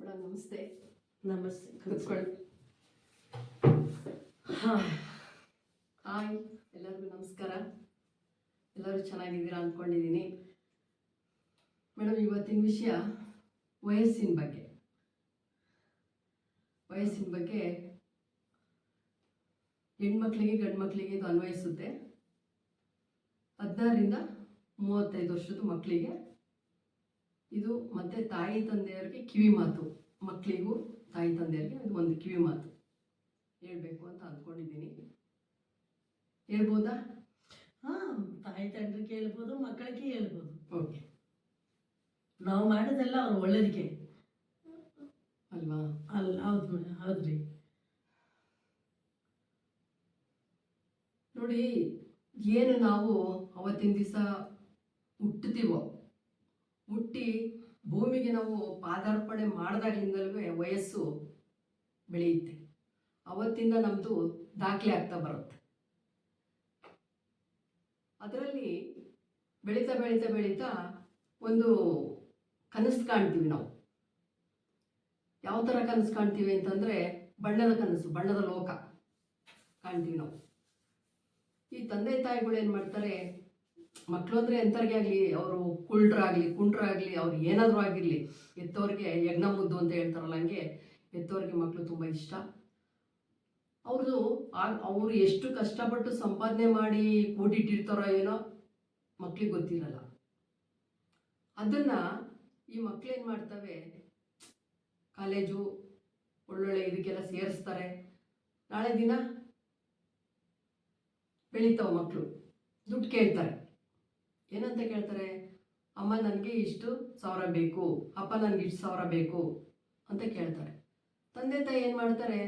Madam ನಮಸ್ತೆ. ನಮಸ್ತೆ, ಕೂತ್ಕೊಳ್ಳಿ. ಹಾಯ್, ಎಲ್ಲರಿಗೂ ನಮಸ್ಕಾರ. ಎಲ್ಲರೂ ಚೆನ್ನಾಗಿದ್ದೀರಾ ಅಂದ್ಕೊಂಡಿದ್ದೀನಿ. ಮೇಡಮ್, ಇವತ್ತಿನ ವಿಷಯ ವಯಸ್ಸಿನ ಬಗ್ಗೆ. ಹೆಣ್ಮಕ್ಳಿಗೆ ಗಂಡು ಮಕ್ಕಳಿಗೆ ಇದು ಅನ್ವಯಿಸುತ್ತೆ. 16ರಿಂದ 35 ವರ್ಷದ ಮಕ್ಕಳಿಗೆ ಇದು, ಮತ್ತು ತಾಯಿ ತಂದೆಯವ್ರಿಗೆ ಕಿವಿ ಮಾತು. ಮಕ್ಕಳಿಗೂ ತಾಯಿ ತಂದೆಯವ್ರಿಗೆ ಇದು ಒಂದು ಕಿವಿ ಮಾತು ಹೇಳಬೇಕು ಅಂತ ಅಂದ್ಕೊಂಡಿದ್ದೀನಿ. ಹೇಳ್ಬೋದಾ? ತಾಯಿ ತಂಡ್ರಿಗೆ ಹೇಳ್ಬೋದು, ಮಕ್ಕಳಿಗೆ ಹೇಳ್ಬೋದು. ಓಕೆ. ನಾವು ಮಾಡೋದೆಲ್ಲ ಅವ್ರು ಒಳ್ಳೇದಕ್ಕೆ ಅಲ್ವಾ? ಹೌದು, ಹೌದ್ರಿ. ನೋಡಿ, ಏನು ನಾವು ಅವತ್ತಿನ ದಿವಸ ಹುಟ್ಟುತ್ತೀವೋ, ಹುಟ್ಟಿ ಭೂಮಿಗೆ ನಾವು ಪಾದಾರ್ಪಣೆ ಮಾಡಿದಾಗಲಿಂದಲೂ ವಯಸ್ಸು ಬೆಳೆಯುತ್ತೆ. ಅವತ್ತಿಂದ ನಮ್ಮದು ದಾಖಲೆ ಆಗ್ತಾ ಬರುತ್ತೆ. ಅದರಲ್ಲಿ ಬೆಳೀತಾ ಬೆಳೀತಾ ಬೆಳೀತಾ ಒಂದು ಕನಸು ಕಾಣ್ತೀವಿ ನಾವು. ಯಾವ ಥರ ಕನಸು ಕಾಣ್ತೀವಿ ಅಂತಂದರೆ, ಬಣ್ಣದ ಕನಸು, ಬಣ್ಣದ ಲೋಕ ಕಾಣ್ತೀವಿ ನಾವು. ಈ ತಂದೆ ತಾಯಿಗಳು ಏನು ಮಾಡ್ತಾರೆ, ಮಕ್ಕಳು ಅಂದರೆ ಎಂಥವ್ರಿಗೆ ಆಗಲಿ, ಅವರು ಕುಂಡ್ರಾಗಲಿ ಅವ್ರು ಏನಾದರೂ ಆಗಿರಲಿ, ಎತ್ತವ್ರಿಗೆ ಯಜ್ಞ ಮುದ್ದು ಅಂತ ಹೇಳ್ತಾರಲ್ಲ, ಹಂಗೆ ಎತ್ತವ್ರಿಗೆ ಮಕ್ಕಳು ತುಂಬ ಇಷ್ಟ. ಅವರು ಎಷ್ಟು ಕಷ್ಟಪಟ್ಟು ಸಂಪಾದನೆ ಮಾಡಿ ಕೂಡಿಟ್ಟಿರ್ತಾರೋ ಏನೋ ಮಕ್ಳಿಗೆ ಗೊತ್ತಿರಲ್ಲ. ಅದನ್ನು ಈ ಮಕ್ಕಳೇನು ಮಾಡ್ತವೆ, ಕಾಲೇಜು ಒಳ್ಳೊಳ್ಳೆ ಇದಕ್ಕೆಲ್ಲ ಸೇರಿಸ್ತಾರೆ. ನಾಳೆ ದಿನ ಬೆಳೀತಾವೆ ಮಕ್ಕಳು, ದುಡ್ಡು ಕೇಳ್ತಾರೆ. ಏನಂತ ಕೇಳ್ತಾರೆ? ಅಮ್ಮ ನನಗೆ ಇಷ್ಟು ಸಾವಿರ ಬೇಕು, ಅಪ್ಪ ನನಗೆ ಇಷ್ಟು ಸಾವಿರ ಬೇಕು ಅಂತ ಕೇಳ್ತಾರೆ. ತಂದೆ ತಾಯಿ ಏನು ಮಾಡ್ತಾರೆ,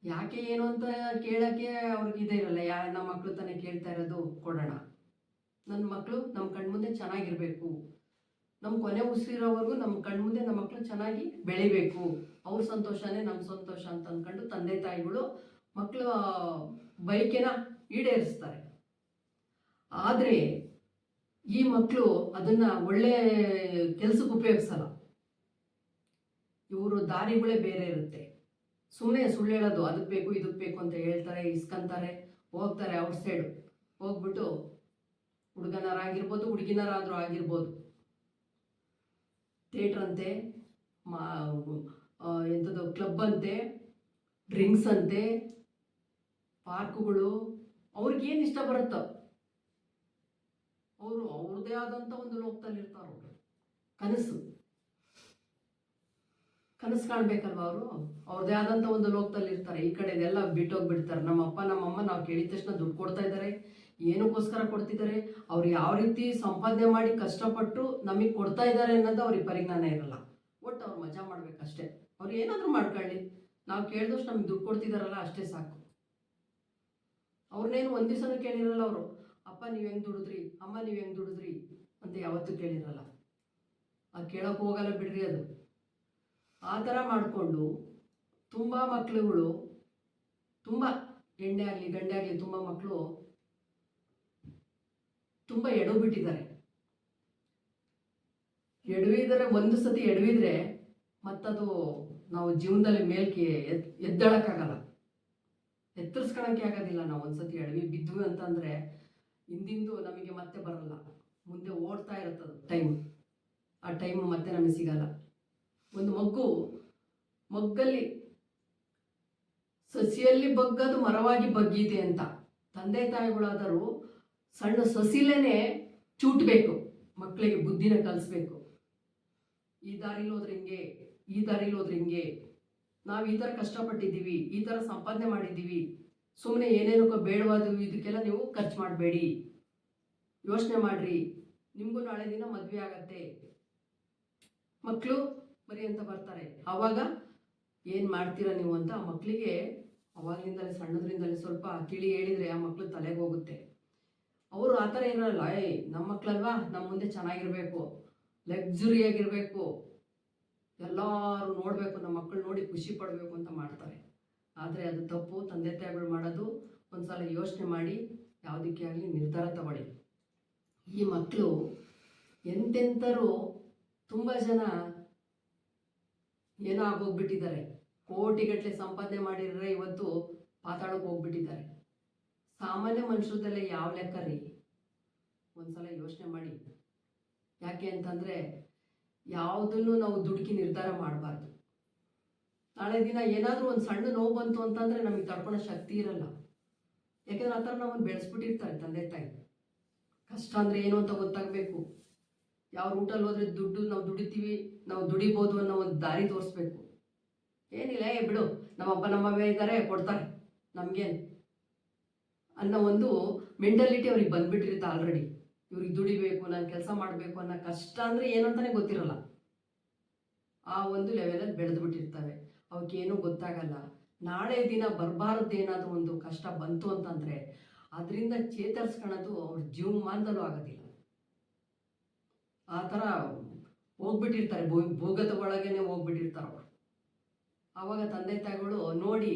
ಯಾಕೆ ಏನು ಅಂತ ಕೇಳೋಕ್ಕೆ ಅವ್ರಿಗಿದೆ ಇರಲ್ಲ. ನಮ್ಮ ಮಕ್ಕಳು ತಾನೇ ಕೇಳ್ತಾ ಇರೋದು, ಕೊಡೋಣ. ನನ್ನ ಮಕ್ಕಳು ನಮ್ಮ ಕಣ್ಮುಂದೆ ಚೆನ್ನಾಗಿರಬೇಕು, ನಮ್ಮ ಕೊನೆ ಉಸಿರೋವರೆಗೂ ನಮ್ಮ ಕಣ್ಮುಂದೆ ನಮ್ಮ ಮಕ್ಕಳು ಚೆನ್ನಾಗಿ ಬೆಳಿಬೇಕು, ಅವ್ರ ಸಂತೋಷನೇ ನಮ್ಮ ಸಂತೋಷ ಅಂತ ಅಂದ್ಕೊಂಡು ತಂದೆ ತಾಯಿಗಳು ಮಕ್ಕಳ ಬಯಕೆನ ಈಡೇರಿಸ್ತಾರೆ. ಆದರೆ ಈ ಮಕ್ಕಳು ಅದನ್ನು ಒಳ್ಳೆ ಕೆಲಸಕ್ಕೆ ಉಪಯೋಗಿಸಲ್ಲ. ಇವರು ದಾರಿಗಳೇ ಬೇರೆ ಇರುತ್ತೆ. ಸುಮ್ಮನೆ ಸುಳ್ಳು ಹೇಳೋದು, ಅದಕ್ಕೆ ಬೇಕು ಇದಕ್ಕೆ ಬೇಕು ಅಂತ ಹೇಳ್ತಾರೆ, ಇಸ್ಕೊಂತಾರೆ, ಹೋಗ್ತಾರೆ ಔಟ್ ಸೈಡು. ಹೋಗ್ಬಿಟ್ಟು ಹುಡುಗನರಾಗಿರ್ಬೋದು, ಹುಡುಗಿನರಾದರೂ ಆಗಿರ್ಬೋದು, ಥಿಯೇಟ್ರ್ ಅಂತೆ, ಎಂಥದ್ದು ಕ್ಲಬ್ ಅಂತೆ, ಡ್ರಿಂಕ್ಸ್ ಅಂತೆ, ಪಾರ್ಕುಗಳು, ಅವ್ರಿಗೇನು ಇಷ್ಟ ಬರುತ್ತೋ ಅವ್ರದ್ದೇ ಆದಂಥ ಒಂದು ಲೋಕದಲ್ಲಿರ್ತಾರೆ. ಕನಸು ಕಾಣಬೇಕಲ್ವ ಅವರು, ಅವ್ರದ್ದೇ ಆದಂಥ ಒಂದು ಲೋಕದಲ್ಲಿರ್ತಾರೆ. ಈ ಕಡೆದೆಲ್ಲ ಬಿಟ್ಟೋಗ್ಬಿಡ್ತಾರೆ. ನಮ್ಮ ಅಪ್ಪ ನಮ್ಮಮ್ಮ ನಾವು ಕೇಳಿದ ತಕ್ಷಣ ದುಡ್ಡು ಕೊಡ್ತಾ ಇದ್ದಾರೆ, ಏನಕ್ಕೋಸ್ಕರ ಕೊಡ್ತಿದ್ದಾರೆ, ಅವ್ರು ಯಾವ ರೀತಿ ಸಂಪಾದನೆ ಮಾಡಿ ಕಷ್ಟಪಟ್ಟು ನಮಗೆ ಕೊಡ್ತಾ ಇದ್ದಾರೆ ಅನ್ನೋದು ಅವ್ರಿಗೆ ಪರಿಜ್ಞಾನ ಇರಲ್ಲ. ಒಟ್ಟು ಅವ್ರು ಮಜಾ ಮಾಡ್ಬೇಕಷ್ಟೇ. ಅವ್ರು ಏನಾದರೂ ಮಾಡ್ಕೊಳ್ಳಿ, ನಾವು ಕೇಳಿದಷ್ಟು ನಮಗೆ ದುಡ್ಡು ಕೊಡ್ತಿದ್ದಾರಲ್ಲ ಅಷ್ಟೇ ಸಾಕು. ಅವ್ರನ್ನೇನು ಒಂದು ದಿವಸನೂ ಕೇಳಿರಲ್ಲ ಅವರು, ಅಪ್ಪ ನೀವು ಹೆಂಗೆ ದುಡಿದ್ರಿ, ಅಮ್ಮ ನೀವು ಹೆಂಗೆ ದುಡಿದ್ರಿ ಅಂತ ಯಾವತ್ತೂ ಕೇಳಿರಲ್ಲ. ಅದು ಕೇಳೋಕೆ ಹೋಗಲ್ಲ ಬಿಡ್ರಿ. ಅದು ಆ ಥರ ಮಾಡಿಕೊಂಡು ತುಂಬ ಮಕ್ಕಳುಗಳು, ತುಂಬ ಹೆಣ್ಣೆ ಆಗಲಿ ಗಂಡೆ ಆಗಲಿ, ತುಂಬ ಮಕ್ಕಳು ತುಂಬ ಎಡವಿಬಿಟ್ಟಿದ್ದಾರೆ. ಒಂದು ಸತಿ ಎಡವಿದ್ರೆ ಮತ್ತದು ನಾವು ಜೀವನದಲ್ಲಿ ಮೇಲ್ಕೆ ಎದ್ದೇಳಕ್ಕಾಗಲ್ಲ, ಎತ್ತರಿಸ್ಕೊಳಕ್ಕೆ ಆಗೋದಿಲ್ಲ. ನಾವು ಒಂದು ಸತಿ ಎಡವಿ ಬಿದ್ವಿ ಅಂತಂದರೆ ಹಿಂದಿಂದು ನಮಗೆ ಮತ್ತೆ ಬರಲ್ಲ, ಮುಂದೆ ಓಡ್ತಾ ಇರುತ್ತದು ಟೈಮ್. ಆ ಟೈಮು ಮತ್ತೆ ನಮಗೆ ಸಿಗಲ್ಲ. ಒಂದು ಮಗ್ಗಲ್ಲಿ ಸಸಿಯಲ್ಲಿ ಬಗ್ಗದು ಮರವಾಗಿ ಬಗ್ಗಿದೆ ಅಂತ ತಂದೆ ತಾಯಿಗಳಾದರೂ ಸಣ್ಣ ಸಸಿಲೇನೆ ಚೂಟ್ಬೇಕು, ಮಕ್ಕಳಿಗೆ ಬುದ್ಧಿನ ಕಲಿಸ್ಬೇಕು. ಈ ದಾರಿಲಿ ಹೋದ್ರೆ ಹಿಂಗೆ, ಈ ದಾರಿಲಿ ಹೋದ್ರೆ ಹಿಂಗೆ, ನಾವು ಈ ಥರ ಕಷ್ಟಪಟ್ಟಿದ್ದೀವಿ, ಈ ಥರ ಸಂಪಾದನೆ ಮಾಡಿದ್ದೀವಿ, ಸುಮ್ಮನೆ ಏನೇನಕ್ಕೋ ಬೇಡವಾದವು ಇದಕ್ಕೆಲ್ಲ ನೀವು ಖರ್ಚು ಮಾಡಬೇಡಿ, ಯೋಚನೆ ಮಾಡಿರಿ, ನಿಮಗೂ ನಾಳೆ ದಿನ ಮದುವೆ ಆಗತ್ತೆ, ಮಕ್ಕಳು ಬರೀ ಅಂತ ಬರ್ತಾರೆ. ಆವಾಗ ಏನು ಮಾಡ್ತೀರಾ ನೀವು ಅಂತ ಆ ಮಕ್ಕಳಿಗೆ ಅವಾಗಲಿಂದಲೇ ಸಣ್ಣದ್ರಿಂದಲೇ ಸ್ವಲ್ಪ ತಿಳಿ ಹೇಳಿದರೆ ಆ ಮಕ್ಕಳು ತಲೆಗೆ ಹೋಗುತ್ತೆ. ಅವರು ಆ ಥರ ಇರೋಲ್ಲ, ನಮ್ಮ ಮಕ್ಕಳಲ್ವಾ, ನಮ್ಮ ಮುಂದೆ ಚೆನ್ನಾಗಿರಬೇಕು, ಲಕ್ಸುರಿಯಾಗಿರಬೇಕು, ಎಲ್ಲರೂ ನೋಡಬೇಕು, ನಮ್ಮ ಮಕ್ಕಳು ನೋಡಿ ಖುಷಿ ಪಡಬೇಕು ಅಂತ ಮಾಡ್ತಾರೆ. ಆದರೆ ಅದು ತಪ್ಪು. ತಂದೆ ತಾಯಿಗಳು ಮಾಡೋದು ಒಂದು ಸಲ ಯೋಚನೆ ಮಾಡಿ ಯಾವುದಕ್ಕೆ ಆಗಲಿ ನಿರ್ಧಾರ ತಗೊಳ್ಳಿ. ಈ ಮಕ್ಕಳು ಎಂತೆಂಥರು ತುಂಬ ಜನ ಏನೋ ಆಗೋಗ್ಬಿಟ್ಟಿದ್ದಾರೆ. ಕೋಟಿಗಟ್ಟಲೆ ಸಂಪಾದನೆ ಮಾಡಿದ್ರೆ ಇವತ್ತು ಪಾತಾಳಕ್ಕೆ ಹೋಗ್ಬಿಟ್ಟಿದ್ದಾರೆ. ಸಾಮಾನ್ಯ ಮನುಷ್ಯರದೆಲ್ಲ ಯಾವ ಲೆಕ್ಕ ರೀ? ಒಂದ್ಸಲ ಯೋಚನೆ ಮಾಡಿ. ಯಾಕೆ ಅಂತಂದರೆ ಯಾವುದನ್ನು ನಾವು ದುಡುಕಿ ನಿರ್ಧಾರ ಮಾಡಬಾರ್ದು. ನಾಳೆ ದಿನ ಏನಾದರೂ ಒಂದು ಸಣ್ಣ ನೋವು ಬಂತು ಅಂತಂದರೆ ನಮಗೆ ತಡ್ಕೊಳೋ ಶಕ್ತಿ ಇರಲ್ಲ. ಯಾಕೆಂದ್ರೆ ಆ ಥರ ನಮ್ಮನ್ನು ಬೆಳೆಸ್ಬಿಟ್ಟಿರ್ತಾರೆ ತಂದೆ ತಾಯಿ. ಕಷ್ಟ ಅಂದರೆ ಏನು ಅಂತ ಗೊತ್ತಾಗಬೇಕು. ಯಾವ ರೂಟಲ್ಲಿ ಹೋದರೆ ದುಡ್ಡು ನಾವು ದುಡಿತೀವಿ, ನಾವು ದುಡಿಬೋದು ಅನ್ನೋ ಒಂದು ದಾರಿ ತೋರಿಸ್ಬೇಕು. ಏನಿಲ್ಲ, ಬಿಡು, ನಮ್ಮಪ್ಪ ನಮ್ಮವೇ ಇದ್ದಾರೆ, ಕೊಡ್ತಾರೆ ನಮಗೇನು ಅನ್ನೋ ಒಂದು ಮೆಂಟಾಲಿಟಿ ಅವ್ರಿಗೆ ಬಂದ್ಬಿಟ್ಟಿರುತ್ತೆ ಆಲ್ರೆಡಿ. ಇವ್ರಿಗೆ ದುಡಿಬೇಕು, ನಾನು ಕೆಲಸ ಮಾಡಬೇಕು ಅನ್ನೋ ಕಷ್ಟ ಅಂದರೆ ಏನು ಅಂತಲೇ ಗೊತ್ತಿರಲ್ಲ. ಆ ಒಂದು ಲೆವೆಲಲ್ಲಿ ಬೆಳೆದು ಬಿಟ್ಟಿರ್ತವೆ. ಅವಕ್ಕೇನೂ ಗೊತ್ತಾಗಲ್ಲ. ನಾಳೆ ದಿನ ಬರಬಾರ್ದೇನಾದರೂ ಒಂದು ಕಷ್ಟ ಬಂತು ಅಂತಂದರೆ ಅದರಿಂದ ಚೇತರಿಸ್ಕೊಳ್ಳೋದು ಅವ್ರ ಜೀವಮಾನದಲ್ಲೂ ಆಗೋದಿಲ್ಲ. ಆ ಥರ ಹೋಗ್ಬಿಟ್ಟಿರ್ತಾರೆ, ಭೂಗತ ಒಳಗೇನೆ ಹೋಗ್ಬಿಟ್ಟಿರ್ತಾರೆ ಅವರು. ಆವಾಗ ತಂದೆ ತಾಯಿಗಳು ನೋಡಿ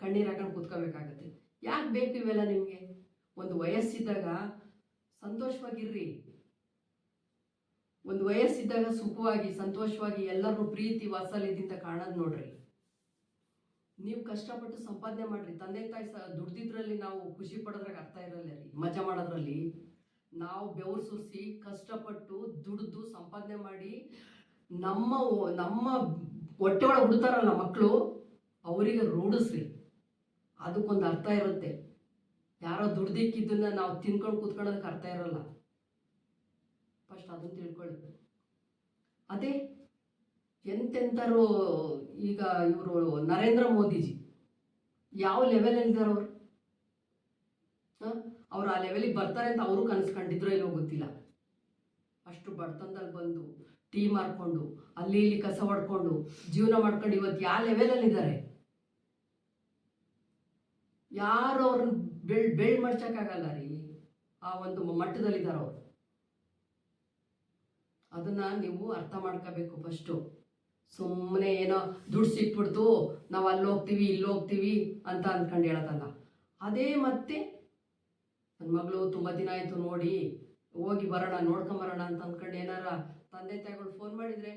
ಕಣ್ಣೀರು ಹಾಕೊಂಡು ಕೂತ್ಕೋಬೇಕಾಗತ್ತೆ. ಯಾಕೆ ಬೇಕು ಇವೆಲ್ಲ ನಿಮಗೆ? ಒಂದು ವಯಸ್ಸಿದ್ದಾಗ ಸಂತೋಷವಾಗಿರ್ರಿ. ಒಂದು ವಯಸ್ಸಿದ್ದಾಗ ಸುಖವಾಗಿ ಸಂತೋಷವಾಗಿ ಎಲ್ಲರೂ ಪ್ರೀತಿ ವಾತ್ಸಲ್ಯದಿಂದ ಕಾಣೋದು ನೋಡ್ರಿ. ನೀವು ಕಷ್ಟಪಟ್ಟು ಸಂಪಾದನೆ ಮಾಡ್ರಿ. ತಂದೆ ತಾಯಿ ದುಡ್ದಿದ್ರಲ್ಲಿ ನಾವು ಖುಷಿ ಪಡೋದ್ರಾಗ ಅರ್ಥ ಇರಲ್ಲ ರೀ. ಮಜಾ ಮಾಡೋದ್ರಲ್ಲಿ ನಾವು ಬೆವರು ಸುರಿಸಿ ಕಷ್ಟಪಟ್ಟು ದುಡ್ದು ಸಂಪಾದನೆ ಮಾಡಿ ನಮ್ಮ ಹೊಟ್ಟೆ ಒಳಗೆ ಹುಡ್ತಾರಲ್ಲ ಮಕ್ಕಳು, ಅವರಿಗೆ ರೂಢಿಸ್ರಿ. ಅದಕ್ಕೊಂದು ಅರ್ಥ ಇರುತ್ತೆ. ಯಾರೋ ದುಡ್ದಿಕ್ಕಿದ್ದನ್ನ ನಾವು ತಿನ್ಕೊಂಡು ಕೂತ್ಕೊಳ್ಳೋದಕ್ಕೆ ಅರ್ಥ ಇರಲ್ಲ. ಫಸ್ಟ್ ಅದನ್ನು ತಿಳ್ಕೊಳ್ಳಿ. ಅದೇ ಎಂತೆಂಥರು ಈಗ ಇವರು ನರೇಂದ್ರ ಮೋದಿಜಿ ಯಾವ ಲೆವೆಲಲ್ಲಿದ್ದಾರೆ ಅವರು? ಅವ್ರು ಆ ಲೆವೆಲಿಗೆ ಬರ್ತಾರೆ ಅಂತ ಅವರು ಕನಸ್ಕೊಂಡಿದ್ರು ಇಲ್ಲೋ ಗೊತ್ತಿಲ್ಲ. ಅಷ್ಟು ಬಡತನದಲ್ಲಿ ಬಂದು ಟೀ ಮಾರ್ಕೊಂಡು ಅಲ್ಲಿ ಇಲ್ಲಿ ಕಸ ಹೊಡ್ಕೊಂಡು ಜೀವನ ಮಾಡ್ಕೊಂಡು ಇವತ್ತು ಯಾವ ಲೆವೆಲಲ್ಲಿದ್ದಾರೆ? ಯಾರು ಅವ್ರನ್ನ ಬೆಳ್ ಮಾಡ್ಸೋಕ್ಕಾಗಲ್ಲ ರೀ. ಆ ಒಂದು ಮಟ್ಟದಲ್ಲಿದ್ದಾರೆ ಅವರು. ಅದನ್ನು ನೀವು ಅರ್ಥ ಮಾಡ್ಕೋಬೇಕು ಫಸ್ಟು. ಸುಮ್ಮನೆ ಏನೋ ದುಡ್ಡು ಸಿಕ್ಬಿಡ್ತು, ನಾವು ಅಲ್ಲಿ ಹೋಗ್ತೀವಿ ಇಲ್ಲಿ ಹೋಗ್ತೀವಿ ಅಂತ ಅಂದ್ಕೊಂಡು ಹೇಳೋದಲ್ಲ. ಅದೇ ಮತ್ತೆ ನನ್ನ ಮಗಳು ತುಂಬ ದಿನ ಆಯಿತು ನೋಡಿ, ಹೋಗಿ ಬರೋಣ, ನೋಡ್ಕೊಂಬರೋಣ ಅಂತ ಅಂದ್ಕೊಂಡು ಏನಾರ ತಂದೆ ತಾಯಿಗಳು ಫೋನ್ ಮಾಡಿದರೆ,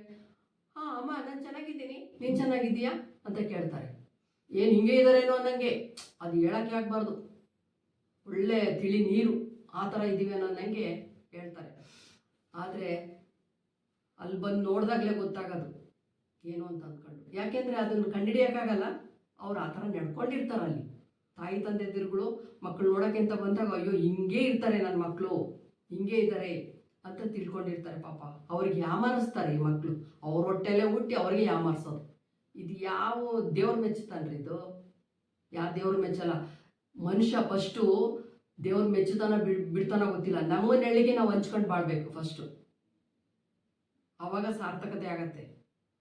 ಹಾಂ ಅಮ್ಮ ನಾನು ಚೆನ್ನಾಗಿದ್ದೀನಿ, ನೀನು ಚೆನ್ನಾಗಿದ್ದೀಯಾ ಅಂತ ಕೇಳ್ತಾರೆ. ಏನು ಹಿಂಗೆ ಇದ್ದಾರೇನೋ ಅನ್ನಂಗೆ. ಅದು ಹೇಳೋಕ್ಕೆ ಆಗಬಾರ್ದು. ಒಳ್ಳೆ ತಿಳಿ ನೀರು ಆ ಥರ ಇದ್ದೀವಿ ಅನ್ನೋಂಗೆ ಹೇಳ್ತಾರೆ. ಆದರೆ ಅಲ್ಲಿ ಬಂದು ನೋಡಿದಾಗಲೇ ಗೊತ್ತಾಗೋದು ಏನು ಅಂತ ಅಂದ್ಕೊಂಡು. ಯಾಕೆಂದರೆ ಅದನ್ನು ಕಂಡುಹಿಡಿಯೋಕ್ಕಾಗಲ್ಲ. ಅವ್ರು ಆ ಥರ ನಡ್ಕೊಂಡಿರ್ತಾರಲ್ಲಿ. ತಾಯಿ ತಂದೆದಿರುಗಳು ಮಕ್ಕಳು ನೋಡೋಕ್ಕೆ ಅಂತ ಬಂದಾಗ ಅಯ್ಯೋ ಹಿಂಗೆ ಇರ್ತಾರೆ ನನ್ನ ಮಕ್ಕಳು, ಹಿಂಗೆ ಇದ್ದಾರೆ ಅಂತ ತಿಳ್ಕೊಂಡಿರ್ತಾರೆ. ಪಾಪ ಅವ್ರಿಗೆ ಯಾಮಾರಿಸ್ತಾರೆ ಈ ಮಕ್ಕಳು. ಅವ್ರ ಹೊಟ್ಟೆಲ್ಲೇ ಹುಟ್ಟಿ ಅವ್ರಿಗೆ ಯಾಮಾರಿಸೋದು. ಇದು ಯಾವ ದೇವ್ರ ಮೆಚ್ಚುತ್ತಾನ್ರಿ ಇದು? ಯಾವ ದೇವ್ರ ಮೆಚ್ಚಲ್ಲ. ಮನುಷ್ಯ ಫಸ್ಟು ದೇವ್ರ ಮೆಚ್ಚುತ್ತಾನ ಬಿಡ್ತಾನ ಗೊತ್ತಿಲ್ಲ. ನಮ್ಮ ನೆಳಿಗೆ ನಾವು ಹಂಚ್ಕೊಂಡು ಬಾಳ್ಬೇಕು ಫಸ್ಟು. ಆವಾಗ ಸಾರ್ಥಕತೆ ಆಗತ್ತೆ.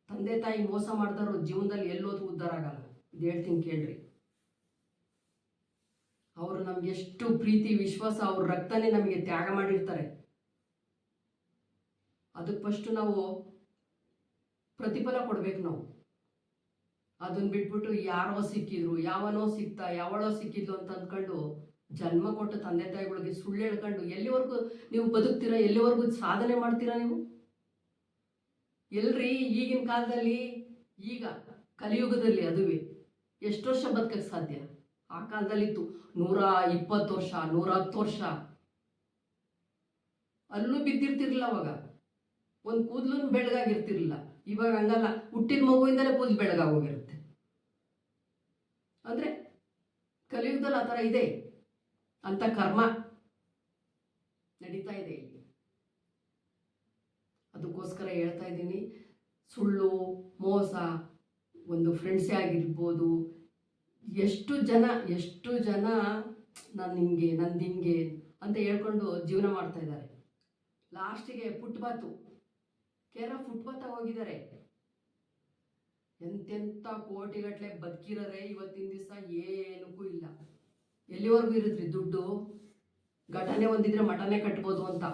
ತಂದೆ ತಾಯಿ ಮೋಸ ಮಾಡಿದವರು ಜೀವನದಲ್ಲಿ ಎಲ್ಲೋದು ಉದ್ಧಾರ ಆಗಲ್ಲ. ಇದು ಹೇಳ್ತೀನಿ ಕೇಳ್ರಿ. ಅವರು ನಮ್ಗೆ ಎಷ್ಟು ಪ್ರೀತಿ ವಿಶ್ವಾಸ, ಅವ್ರ ರಕ್ತನೇ ನಮಗೆ ತ್ಯಾಗ ಮಾಡಿರ್ತಾರೆ. ಅದಕ್ಕೆ ಫಸ್ಟು ನಾವು ಪ್ರತಿಫಲ ಕೊಡ್ಬೇಕು ನಾವು. ಅದನ್ನ ಬಿಟ್ಬಿಟ್ಟು ಯಾರೋ ಸಿಕ್ಕಿದ್ರು, ಯಾವನೋ ಸಿಕ್ತಾ, ಯಾವಳೋ ಸಿಕ್ಕಿದ್ಲು ಅಂತ ಅಂದ್ಕೊಂಡು ಜನ್ಮ ಕೊಟ್ಟು ತಂದೆ ತಾಯಿಗಳಿಗೆ ಸುಳ್ಳು ಹೇಳ್ಕೊಂಡು ಎಲ್ಲಿವರೆಗೂ ನೀವು ಬದುಕ್ತೀರಾ? ಎಲ್ಲಿವರೆಗೂ ಸಾಧನೆ ಮಾಡ್ತೀರಾ ನೀವು? ಎಲ್ರಿ ಈಗಿನ ಕಾಲದಲ್ಲಿ, ಈಗ ಕಲಿಯುಗದಲ್ಲಿ ಅದುವೇ ಎಷ್ಟು ವರ್ಷ ಬದುಕಕ್ಕೆ ಸಾಧ್ಯ? ಆ ಕಾಲದಲ್ಲಿತ್ತು 120 ವರ್ಷ, 110 ವರ್ಷ. ಅಲ್ಲೂ ಬಿದ್ದಿರ್ತಿರ್ಲಿಲ್ಲ ಅವಾಗ. ಒಂದು ಕೂದಲು ಬೆಳಗಾಗಿರ್ತಿರ್ಲಿಲ್ಲ. ಇವಾಗ ಹಂಗಲ್ಲ, ಹುಟ್ಟಿದ ಮಗುವಿಂದಲೇ ಕೂದಲು ಬೆಳಗಾಗೋಗಿರುತ್ತೆ. ಅಂದರೆ ಕಲಿಯುಗದಲ್ಲಿ ಆ ಥರ ಇದೆ ಅಂತ ಕರ್ಮ ನಡೀತಾ ಇದೆ ಇಲ್ಲಿ. ಅದಕ್ಕೋಸ್ಕರ ಹೇಳ್ತಾ ಇದ್ದೀನಿ, ಸುಳ್ಳು ಮೋಸ, ಒಂದು ಫ್ರೆಂಡ್ಸೇ ಆಗಿರ್ಬೋದು, ಎಷ್ಟು ಜನ ನಾನು ಹಿಂಗೆ ನಂದು ಹಿಂಗೆ ಅಂತ ಹೇಳ್ಕೊಂಡು ಜೀವನ ಮಾಡ್ತಾ ಇದ್ದಾರೆ. ಲಾಸ್ಟಿಗೆ ಫುಟ್ಪಾತು ಫುಟ್ಪಾತ್ ಹೋಗಿದ್ದಾರೆ. ಎಂತೆಂಥ ಕೋಟಿಗಟ್ಟಲೆ ಬದುಕಿರೋರೆ ಇವತ್ತಿನ ದಿವಸ ಏನಕ್ಕೂ ಇಲ್ಲ. ಎಲ್ಲಿವರೆಗೂ ಇರುತ್ರಿ ದುಡ್ಡು? ಘಟನೆ ಹೊಂದಿದ್ರೆ ಮಠನೇ ಕಟ್ಬೋದು ಅಂತ.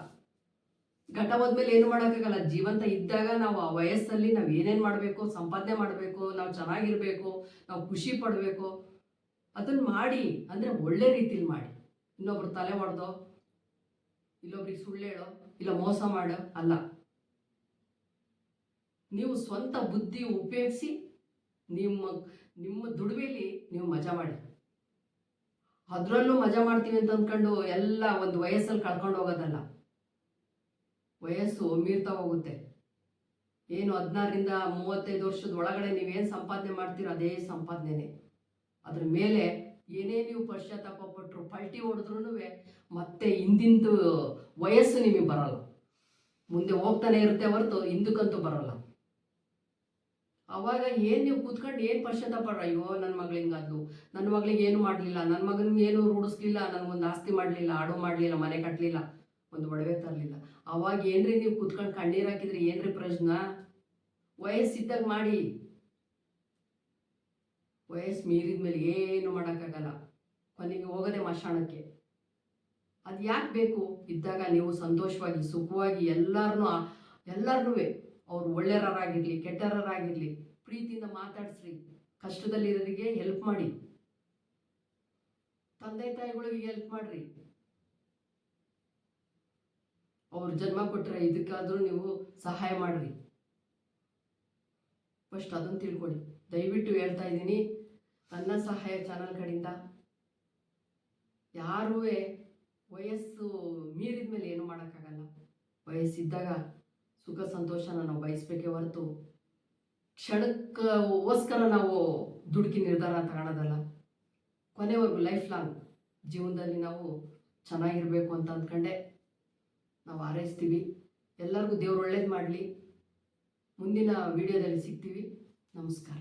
ಘಟ ಹೋದ್ಮೇಲೆ ಏನು ಮಾಡೋಕ್ಕಾಗಲ್ಲ. ಜೀವಂತ ಇದ್ದಾಗ ನಾವು ಆ ವಯಸ್ಸಲ್ಲಿ ನಾವು ಏನೇನು ಮಾಡಬೇಕು, ಸಂಪಾದನೆ ಮಾಡಬೇಕು, ನಾವು ಚೆನ್ನಾಗಿರಬೇಕು, ನಾವು ಖುಷಿ ಪಡಬೇಕು, ಅದನ್ನು ಮಾಡಿ. ಅಂದರೆ ಒಳ್ಳೆ ರೀತಿಲಿ ಮಾಡಿ. ಇನ್ನೊಬ್ರು ತಲೆ ಹೊಡೆದೋ, ಇಲ್ಲೊಬ್ರಿಗೆ ಸುಳ್ಳು ಹೇಳೋ, ಇಲ್ಲ ಮೋಸ ಮಾಡೋ ಅಲ್ಲ. ನೀವು ಸ್ವಂತ ಬುದ್ಧಿ ಉಪಯೋಗಿಸಿ ನಿಮ್ಮ ನಿಮ್ಮ ದುಡಿಮೆಯಲ್ಲಿ ನೀವು ಮಜಾ ಮಾಡಿ. ಅದರಲ್ಲೂ ಮಜಾ ಮಾಡ್ತೀವಿ ಅಂತ ಅಂದ್ಕೊಂಡು ಎಲ್ಲ ಒಂದು ವಯಸ್ಸಲ್ಲಿ ಕಳ್ಕೊಂಡು ಹೋಗೋದಲ್ಲ. ವಯಸ್ಸು ಮೀರ್ತಾ ಹೋಗುತ್ತೆ. ಏನು 16ರಿಂದ 35 ವರ್ಷದ ಒಳಗಡೆ ನೀವೇನು ಸಂಪಾದನೆ ಮಾಡ್ತೀರೋ ಅದೇ ಸಂಪಾದನೆ. ಅದ್ರ ಮೇಲೆ ಏನೇ ನೀವು ಪಶ್ಚಾತ್ತಾಪ ಪಟ್ಟರು, ಪಲ್ಟಿ ಹೊಡೆದ್ರೂ ಮತ್ತೆ ಹಿಂದಿಂದು ವಯಸ್ಸು ನಿಮಗೆ ಬರಲ್ಲ. ಮುಂದೆ ಹೋಗ್ತಾನೆ ಇರುತ್ತೆ ಹೊರತು ಹಿಂದಕ್ಕಂತೂ ಬರಲ್ಲ. ಅವಾಗ ಏನು ನೀವು ಕೂತ್ಕೊಂಡು ಏನು ಪಶ್ಚಾತ್ತಾಪ ಪಡ್ರ, ಅಯ್ಯೋ ನನ್ನ ಮಗಳು ಹಿಂಗಾದ್ಲು, ನನ್ನ ಮಗಳಿಗೆ ಏನು ಮಾಡಲಿಲ್ಲ, ನನ್ನ ಮಗನಿಗೆ ಏನು ರೂಢಿಸ್ಲಿಲ್ಲ, ನನಗೊಂದು ಆಸ್ತಿ ಮಾಡಲಿಲ್ಲ, ಆಡು ಮಾಡಲಿಲ್ಲ, ಮನೆ ಕಟ್ಟಲಿಲ್ಲ, ಒಂದು ಒಡವೆ ತರಲಿಲ್ಲ. ಅವಾಗ ಏನ್ರಿ ನೀವು ಕೂತ್ಕೊಂಡು ಕಣ್ಣೀರು ಹಾಕಿದ್ರೆ ಏನ್ರಿ ಪ್ರಯೋಜನ? ವಯಸ್ಸಿದ್ದಾಗ ಮಾಡಿ. ವಯಸ್ಸು ಮೀರಿದ ಮೇಲೆ ಏನು ಮಾಡೋಕ್ಕಾಗಲ್ಲ. ಕೊನೆಗೆ ಹೋಗೋದೆ ಮಶಾಣಕ್ಕೆ. ಅದು ಯಾಕೆ ಬೇಕು? ಇದ್ದಾಗ ನೀವು ಸಂತೋಷವಾಗಿ ಸುಖವಾಗಿ ಎಲ್ಲರನ್ನೂ ಅವ್ರು ಒಳ್ಳೆಯರಾಗಿರಲಿ ಕೆಟ್ಟರಾಗಿರಲಿ ಪ್ರೀತಿಯಿಂದ ಮಾತಾಡಿಸ್ರಿ. ಕಷ್ಟದಲ್ಲಿರೋರಿಗೆ ಹೆಲ್ಪ್ ಮಾಡಿ. ತಂದೆ ತಾಯಿಗಳಿಗೆ ಹೆಲ್ಪ್ ಮಾಡ್ರಿ. ಅವ್ರು ಜನ್ಮ ಕೊಟ್ಟರೆ ಇದಕ್ಕಾದರೂ ನೀವು ಸಹಾಯ ಮಾಡ್ರಿ. ಫಸ್ಟ್ ಅದನ್ನು ತಿಳ್ಕೊಳ್ಳಿ. ದಯವಿಟ್ಟು ಹೇಳ್ತಾ ಇದ್ದೀನಿ, ನನ್ನ ಸಹಾಯ ಚಾನಲ್ ಕಡೆಯಿಂದ ಯಾರೂ ವಯಸ್ಸು ಮೀರಿದ ಮೇಲೆ ಏನು ಮಾಡೋಕ್ಕಾಗಲ್ಲ. ವಯಸ್ಸಿದ್ದಾಗ ಸುಖ ಸಂತೋಷನ ನಾವು ಬಯಸಬೇಕೇ ಹೊರತು ಕ್ಷಣಕ್ಕೋಸ್ಕರ ನಾವು ದುಡುಕಿ ನಿರ್ಧಾರ ತಗೊಳೋದಲ್ಲ. ಕೊನೆವರೆಗೂ ಲೈಫ್ ಲಾಂಗ್ ಜೀವನದಲ್ಲಿ ನಾವು ಚೆನ್ನಾಗಿರಬೇಕು ಅಂತ ಅಂದ್ಕೊಂಡೆ ನಾವು ಹಾರೈಸ್ತೀವಿ. ಎಲ್ಲರಿಗೂ ದೇವ್ರು ಒಳ್ಳೇದು ಮಾಡಲಿ. ಮುಂದಿನ ವಿಡಿಯೋದಲ್ಲಿ ಸಿಗ್ತೀವಿ. ನಮಸ್ಕಾರ.